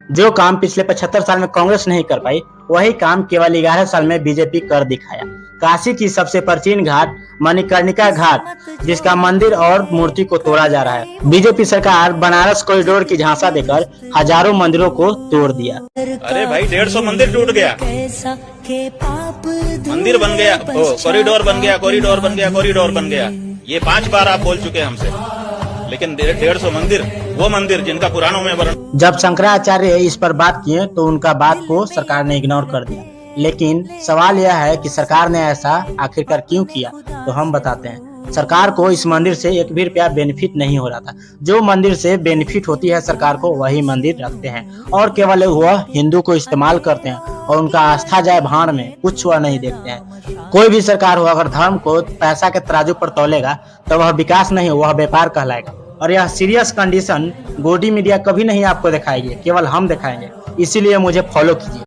जो काम पिछले 75 साल में कांग्रेस नहीं कर पाई, वही काम केवल 11 साल में बीजेपी कर दिखाया। काशी की सबसे प्राचीन घाट मणिकर्णिका घाट, जिसका मंदिर और मूर्ति को तोड़ा जा रहा है। बीजेपी सरकार बनारस कॉरिडोर की झांसा देकर हजारों मंदिरों को तोड़ दिया। अरे भाई 150 मंदिर टूट गया, मंदिर बन गया, कॉरिडोर बन गया, कॉरिडोर बन गया, कॉरिडोर बन गया। ये 5 बार आप बोल चुके हैं हमसे, लेकिन 150 मंदिर, वो मंदिर जिनका पुराणों में वर्णन। जब शंकराचार्य इस पर बात किए तो उनका बात को सरकार ने इग्नोर कर दिया। लेकिन सवाल यह है कि सरकार ने ऐसा आखिरकार क्यों किया, तो हम बताते हैं। सरकार को इस मंदिर से एक भी रुपया बेनिफिट नहीं हो रहा था। जो मंदिर से बेनिफिट होती है सरकार को, वही मंदिर रखते हैं और केवल वह हिंदू को इस्तेमाल करते हैं और उनका आस्था जाए भाड़ में, कुछ वह नहीं देखते हैं। कोई भी सरकार हो, अगर धर्म को पैसा के तराजू पर तौलेगा तो वह विकास नहीं, वह व्यापार कहलाएगा। और यह सीरियस कंडीशन गोदी मीडिया कभी नहीं आपको दिखाएगी, केवल हम दिखाएंगे। इसीलिए मुझे फॉलो कीजिए।